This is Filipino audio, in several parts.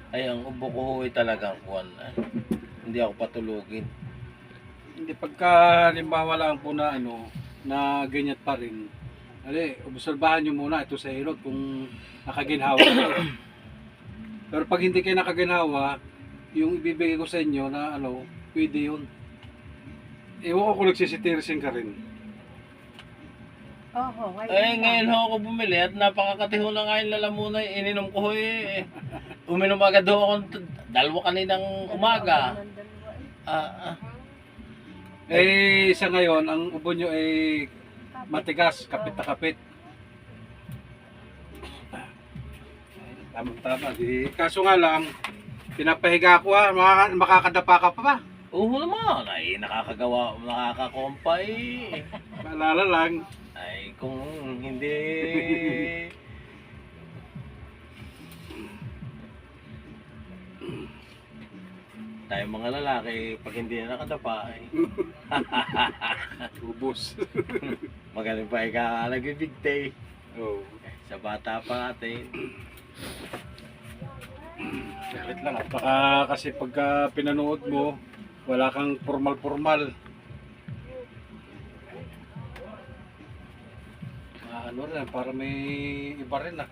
Ay, ang ubo ko ay talagang kuwan. Hindi ako patulugin. Hindi, pagka halimbawa lang po na na ganyan pa rin. Obserbahan nyo muna ito sa ilot kung nakaginhawa ito. Pero pag hindi kayo nakaginhawa, yung ibibigay ko sa inyo na pwede yun. Ewan ko kung nagsisitirisin ka rin. Oho, Ngayon ho ako bumili at napakakatiho na nga yung lalamunan. Ininom ko ho eh. Uminom agad ho ako dalawa kaninang umaga. Sa ngayon, ang ubo nyo ay matigas, kapit na kapit. Tama-tama. Kaso nga lang, pinapahiga ko makakadapa ka pa ba? Oo naman, ay nakakakompa eh. Paalala lang. Ay kung hindi... Tayo mga lalaki, pag hindi na nakadapa ay... Ubus. Magaling pa ika nagbibigtay. Oh. Sa bata pa natin. Sakit lang. Baka kasi pagka pinanood mo, wala kang formal-formal. Ano rin, para may iba rin ah.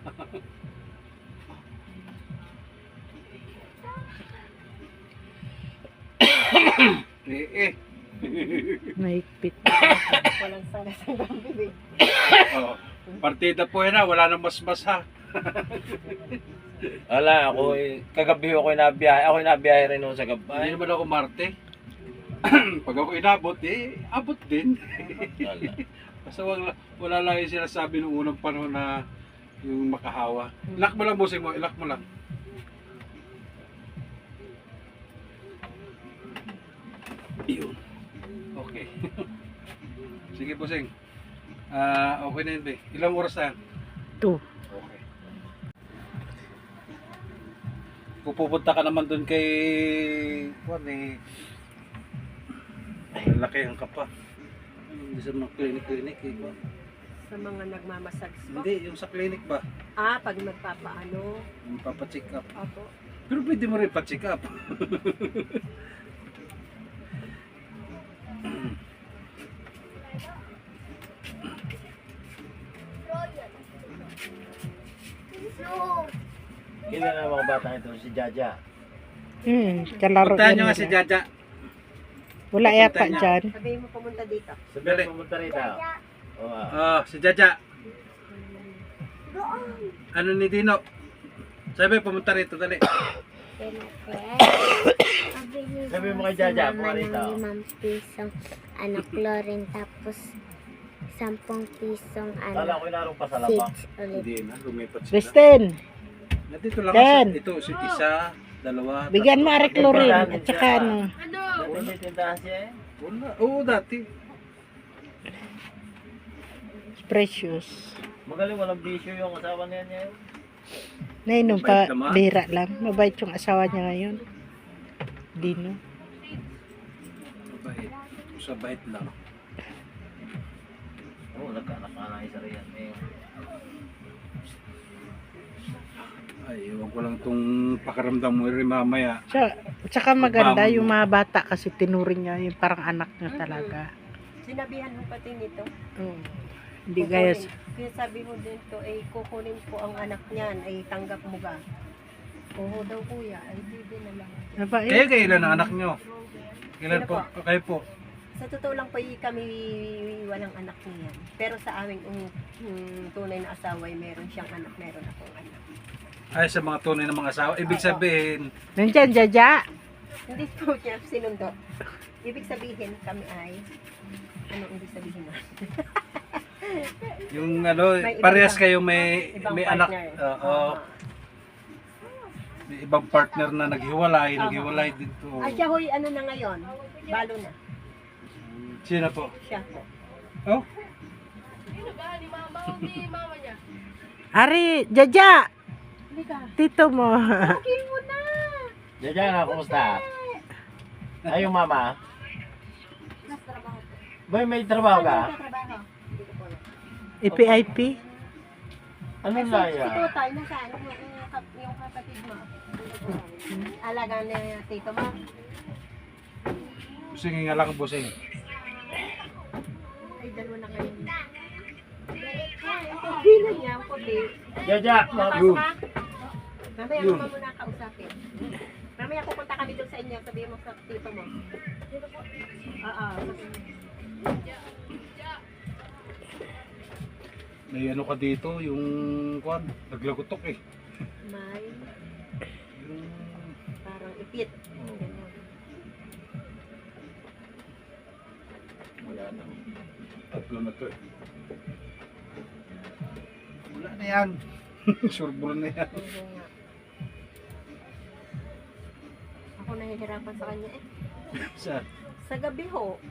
Mahigpit. Walang sangga-sanggang bibig. Oh. Partida po yan ha, wala nang mas-mas ha. Wala, kagabi ako inabiyahe rin noon sa Hindi gabay. naman ako Marte. Pag ako inabot, abot din. Wala. Basta wala lang yung sinasabi nung unang panahon na yung makahawa. Ilak mo lang, busing mo, ilak mo lang. Yun. Okay. Sige, busing. Okay na yun, be. Ilang oras na yan? 2. Okay. Kung pupunta ka naman dun kay... laki ang kapa. Hindi sa mga clinic eh. Sa mga nagmamasags po. Hindi, yung sa clinic ba? Pag magpapaano. Yung papacheck up. Opo. Pero pwede mo rin pa-check up. Kailan na mga bata ito si Jaja? Kalaro Puntahan nyo nga si Jaja. Wala yata niya. dyan. Sabihin mo pumunta dito. Sabi pumunta rito. Si Jaja. Ano ni Dino? Sabi, pumunta rito, dali. Sabi mo kay Jaja, pumarito. 5 pisong chlorine, tapos 10 pisong Kala ko inarong pa sa labang. seeds ulit. Hindi na, lumipat sila. Kristen, Nandito lang Ten. kasi. Ito, isa, dalawa. bigyan mo ari chlorine at saka Hindi tindahan siya eh. Wala. Oo, dati. precious. Magaling, walang bisyo yung asawa niya niya. Nainom Mabait pa, naman. bira lang. Mabait yung asawa niya ngayon. Dino. Mabait. Sa bait lang. Oo, nagkaanak na isa rin yan eh. Ay, ewan ko lang itong pakaramdam mo rin mamaya. Tsaka maganda Bam. yung mga bata kasi tinuring niya yung parang anak niya talaga. Sinabihan mo pati nito. Oo. Hindi gaya Kaya sabi mo dito, kukunin po ang anak niyan, ay tanggap mo ba? Oo daw kuya, ay hindi na lang. mabait. Kayo kailan ang anak nyo? Kailan Sino po? po? Kayo po. Sa totoo lang po, kami walang anak niyan. Pero sa aming tunay na asawa, ay meron siyang anak, meron akong anak. Ay, sa mga tunay ng mga asawa. Ibig sabihin, Nandyan, Jaja. Hindi po niya sinundo. Ibig sabihin kami ay, anong ibig sabihin na? yung May parehas ibang- kayo may Ibang anak. partner. Oo. May ibang partner na naghiwalay dito. Siya hoy, ano na ngayon? Balo na. Sino po? Siya po. Oh? Ari, Jaja. Halika. Tito mo. Okay mo na. Jaja na, kumusta? Ay, yung mama. Nasa trabaho po. Boy, may trabaho ka? Trabaho. Hindi ko po alam. IPIP. Ano Kasi na si yan? Tutay, nasaan? Yung kapatid mo. Alaga na tito mo. Busing nga lang, busing. Ay, dalawa na kayo. Pila niya, puti. Jaja, Napasok ka? Mamaya mo pa muna kausapin. Mamaya pupunta kami doon sa inyo. Sabihin mo sa tito mo. Oo. May ano ka dito, yung kwan, naglagutok eh. May Yung, parang ipit. oh, Ganyan. wala na. tatlo na to eh. Wala na yan. Surbol na yan. Hindi nga. Ako nahihirapan sa kanya eh. Sa, Sa gabi ho.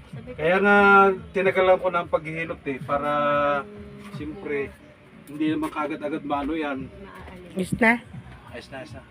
Sabi ko, kaya nga, tinagalan ko ng paghihilot eh, para siyempre, hindi naman kagad-agad maano yan. maaalim. Is na? Ayos na, ayos na.